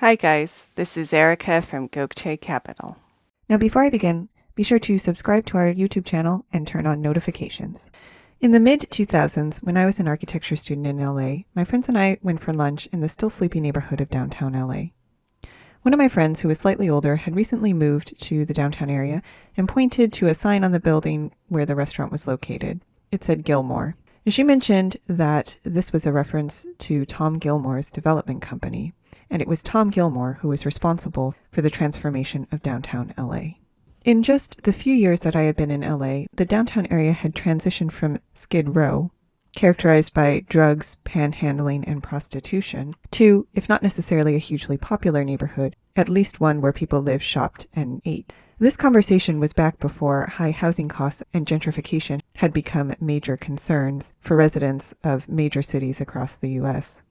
Hi guys, this is Erica from Gokce Capital. Now before I begin, be sure to subscribe to our YouTube channel and turn on notifications. In the mid-2000s, when I was an architecture student in LA, my friends and I went for lunch in the still sleepy neighborhood of downtown LA. One of my friends, who was slightly older, had recently moved to the downtown area and pointed to a sign on the building where the restaurant was located. It said Gilmore. She mentioned that this was a reference to Tom Gilmore's development company, and it was Tom Gilmore who was responsible for the transformation of downtown LA. In just the few years that I had been in LA, the downtown area had transitioned from Skid Row, characterized by drugs, panhandling, and prostitution, to, if not necessarily a hugely popular neighborhood, at least one where people lived, shopped, and ate. This conversation was back before high housing costs and gentrification had become major concerns for residents of major cities across the U.S.,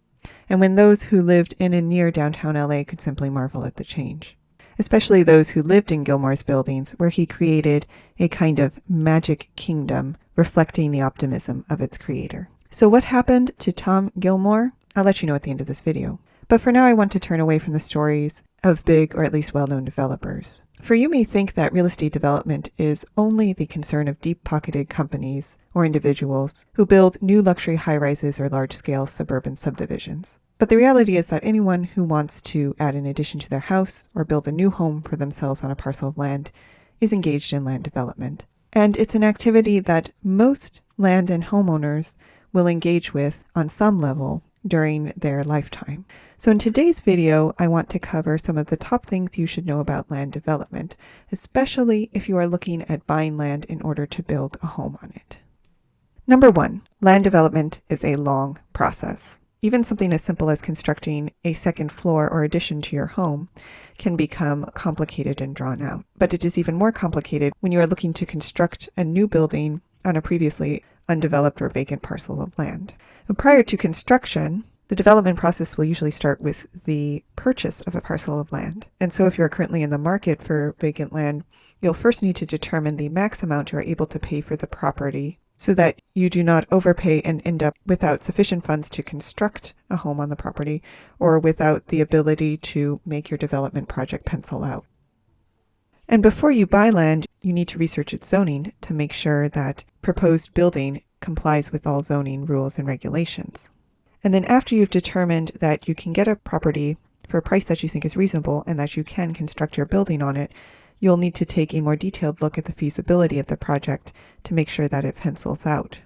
and when those who lived in and near downtown LA could simply marvel at the change, especially those who lived in Gilmore's buildings, where he created a kind of magic kingdom reflecting the optimism of its creator. So what happened to Tom Gilmore? I'll let you know at the end of this video. But for now, I want to turn away from the stories of big or at least well-known developers. For you may think that real estate development is only the concern of deep-pocketed companies or individuals who build new luxury high-rises or large-scale suburban subdivisions. But the reality is that anyone who wants to add an addition to their house or build a new home for themselves on a parcel of land is engaged in land development. And it's an activity that most land and homeowners will engage with on some level during their lifetime. So in today's video, I want to cover some of the top things you should know about land development, especially if you are looking at buying land in order to build a home on it. Number 1, land development is a long process. Even something as simple as constructing a second floor or addition to your home can become complicated and drawn out. But it is even more complicated when you are looking to construct a new building on a previously undeveloped or vacant parcel of land. But prior to construction, the development process will usually start with the purchase of a parcel of land. And so if you're currently in the market for vacant land, you'll first need to determine the max amount you are able to pay for the property so that you do not overpay and end up without sufficient funds to construct a home on the property or without the ability to make your development project pencil out. And before you buy land, you need to research its zoning to make sure that proposed building complies with all zoning rules and regulations. And then after you've determined that you can get a property for a price that you think is reasonable and that you can construct your building on it, you'll need to take a more detailed look at the feasibility of the project to make sure that it pencils out.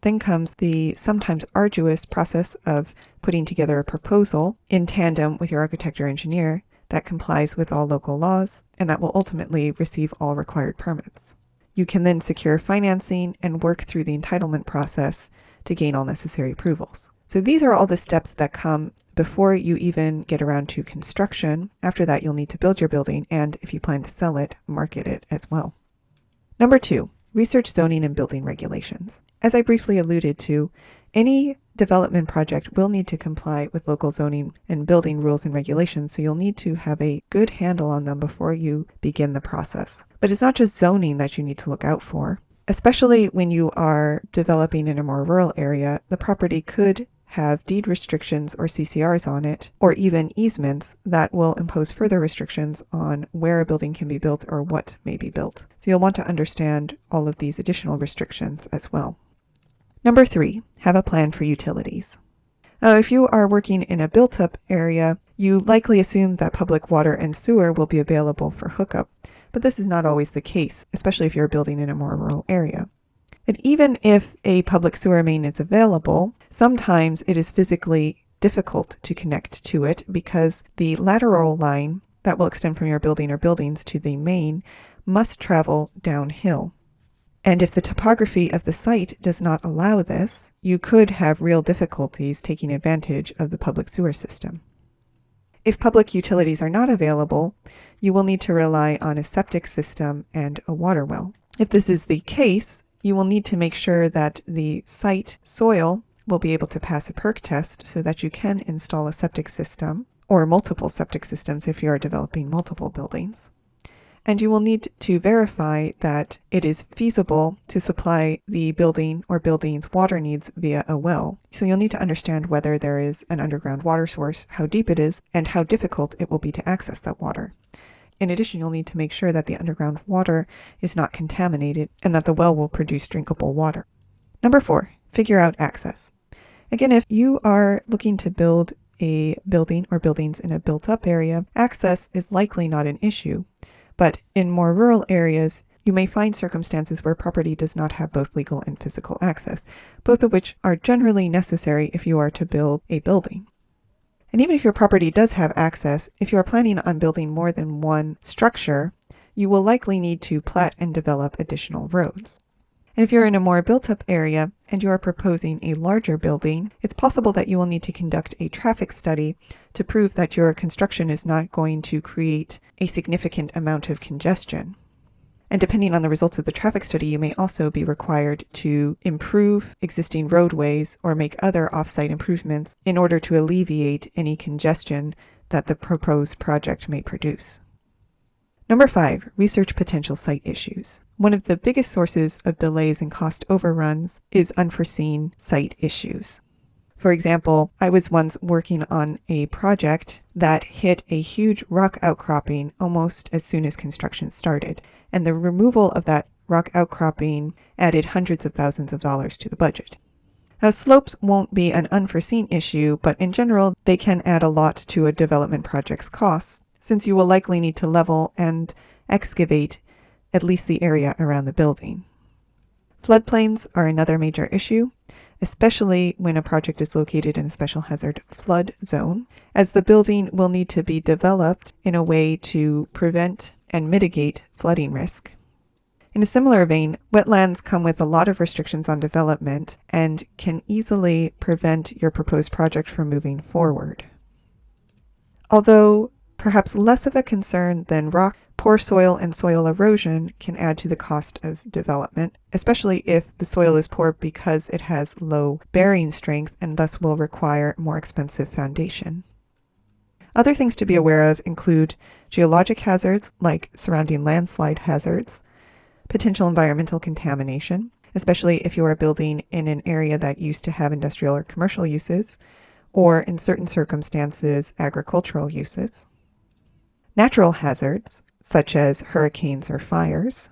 Then comes the sometimes arduous process of putting together a proposal in tandem with your architect or engineer that complies with all local laws and that will ultimately receive all required permits. You can then secure financing and work through the entitlement process to gain all necessary approvals. So these are all the steps that come before you even get around to construction. After that, you'll need to build your building and, if you plan to sell it, market it as well. Number 2, research zoning and building regulations. As I briefly alluded to, any development project will need to comply with local zoning and building rules and regulations, so you'll need to have a good handle on them before you begin the process. But it's not just zoning that you need to look out for. Especially when you are developing in a more rural area, the property could have deed restrictions or CCRs on it, or even easements that will impose further restrictions on where a building can be built or what may be built. So you'll want to understand all of these additional restrictions as well. Number 3, have a plan for utilities. If you are working in a built-up area, you likely assume that public water and sewer will be available for hookup. But this is not always the case, especially if you're building in a more rural area. And even if a public sewer main is available, sometimes it is physically difficult to connect to it because the lateral line that will extend from your building or buildings to the main must travel downhill. And if the topography of the site does not allow this, you could have real difficulties taking advantage of the public sewer system. If public utilities are not available, you will need to rely on a septic system and a water well. If this is the case, you will need to make sure that the site soil will be able to pass a perk test so that you can install a septic system or multiple septic systems if you are developing multiple buildings. And you will need to verify that it is feasible to supply the building or building's water needs via a well. So you'll need to understand whether there is an underground water source, how deep it is, and how difficult it will be to access that water. In addition, you'll need to make sure that the underground water is not contaminated and that the well will produce drinkable water. Number 4, figure out access. Again, if you are looking to build a building or buildings in a built-up area, access is likely not an issue. But in more rural areas, you may find circumstances where property does not have both legal and physical access, both of which are generally necessary if you are to build a building. And even if your property does have access, if you are planning on building more than one structure, you will likely need to plat and develop additional roads. And if you're in a more built-up area and you are proposing a larger building, it's possible that you will need to conduct a traffic study to prove that your construction is not going to create a significant amount of congestion. And depending on the results of the traffic study, you may also be required to improve existing roadways or make other off-site improvements in order to alleviate any congestion that the proposed project may produce. Number 5, research potential site issues. One of the biggest sources of delays and cost overruns is unforeseen site issues. For example, I was once working on a project that hit a huge rock outcropping almost as soon as construction started, and the removal of that rock outcropping added hundreds of thousands of dollars to the budget. Now, slopes won't be an unforeseen issue, but in general, they can add a lot to a development project's costs, since you will likely need to level and excavate at least the area around the building. Floodplains are another major issue, especially when a project is located in a special hazard flood zone, as the building will need to be developed in a way to prevent and mitigate flooding risk. In a similar vein, wetlands come with a lot of restrictions on development and can easily prevent your proposed project from moving forward. Although perhaps less of a concern than rock, poor soil and soil erosion can add to the cost of development, especially if the soil is poor because it has low bearing strength and thus will require more expensive foundation. Other things to be aware of include geologic hazards like surrounding landslide hazards, potential environmental contamination, especially if you are building in an area that used to have industrial or commercial uses, or in certain circumstances, agricultural uses. Natural hazards, such as hurricanes or fires.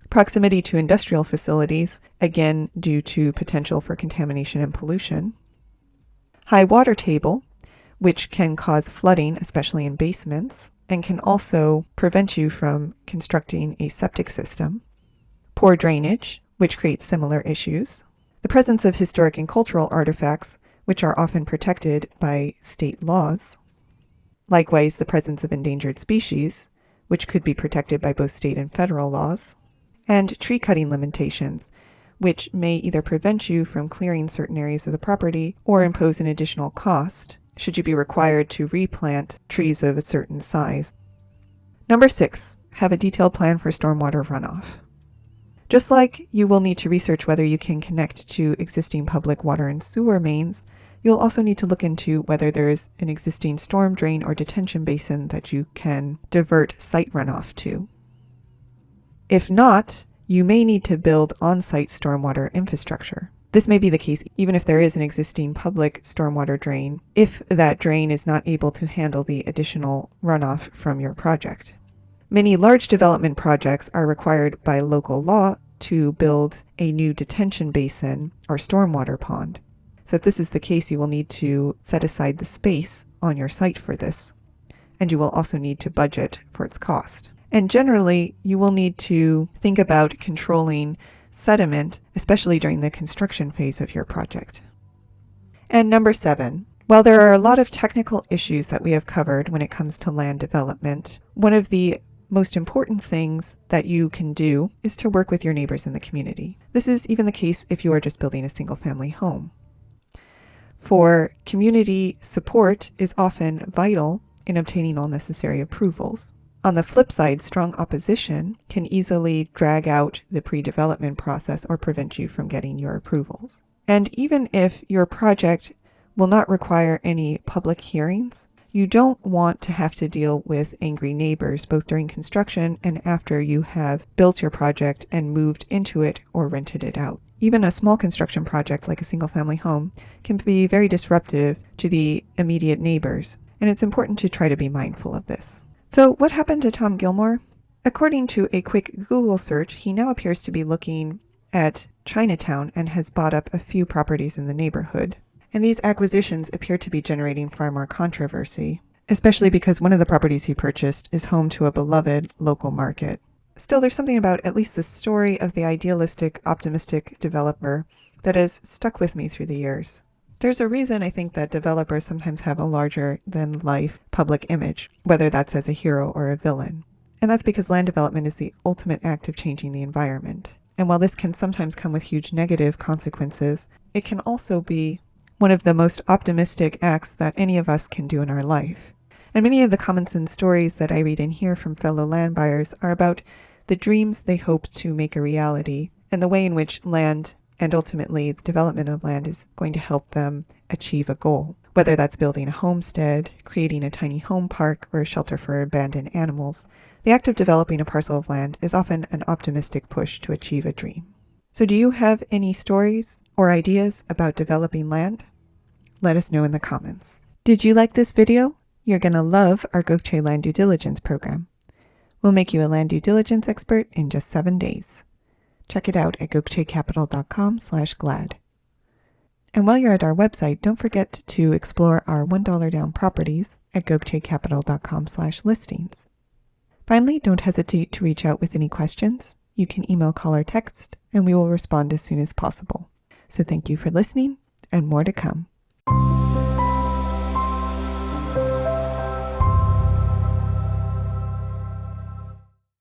Proximity to industrial facilities, again due to potential for contamination and pollution. High water table, which can cause flooding, especially in basements, and can also prevent you from constructing a septic system. Poor drainage, which creates similar issues. The presence of historic and cultural artifacts, which are often protected by state laws. Likewise, the presence of endangered species, which could be protected by both state and federal laws. And tree cutting limitations, which may either prevent you from clearing certain areas of the property or impose an additional cost should you be required to replant trees of a certain size. Number 6, have a detailed plan for stormwater runoff. Just like you will need to research whether you can connect to existing public water and sewer mains, you'll also need to look into whether there is an existing storm drain or detention basin that you can divert site runoff to. If not, you may need to build on-site stormwater infrastructure. This may be the case even if there is an existing public stormwater drain, if that drain is not able to handle the additional runoff from your project. Many large development projects are required by local law to build a new detention basin or stormwater pond. So if this is the case, you will need to set aside the space on your site for this, and you will also need to budget for its cost. And generally, you will need to think about controlling sediment, especially during the construction phase of your project. And number 7, while there are a lot of technical issues that we have covered when it comes to land development, one of the most important things that you can do is to work with your neighbors in the community. This is even the case if you are just building a single-family home. For community support is often vital in obtaining all necessary approvals. On the flip side, strong opposition can easily drag out the pre-development process or prevent you from getting your approvals. And even if your project will not require any public hearings, You don't want to have to deal with angry neighbors both during construction and after you have built your project and moved into it or rented it out. Even a small construction project like a single-family home can be very disruptive to the immediate neighbors, and it's important to try to be mindful of this. So what happened to Tom Gilmore? According to a quick Google search, he now appears to be looking at Chinatown and has bought up a few properties in the neighborhood. And these acquisitions appear to be generating far more controversy, especially because one of the properties he purchased is home to a beloved local market. Still, there's something about at least the story of the idealistic, optimistic developer that has stuck with me through the years. There's a reason I think that developers sometimes have a larger-than-life public image, whether that's as a hero or a villain. And that's because land development is the ultimate act of changing the environment. And while this can sometimes come with huge negative consequences, it can also be one of the most optimistic acts that any of us can do in our life. And many of the comments and stories that I read and hear from fellow land buyers are about the dreams they hope to make a reality and the way in which land and ultimately the development of land is going to help them achieve a goal. Whether that's building a homestead, creating a tiny home park, or a shelter for abandoned animals, the act of developing a parcel of land is often an optimistic push to achieve a dream. So do you have any stories or ideas about developing land? Let us know in the comments. Did you like this video? You're going to love our Gokce Land Due Diligence program. We'll make you a land due diligence expert in just 7 days. Check it out at gokcecapital.com/glad. And while you're at our website, don't forget to explore our $1 down properties at gokcecapital.com/listings. Finally, don't hesitate to reach out with any questions. You can email, call, or text, and we will respond as soon as possible. So thank you for listening, and more to come.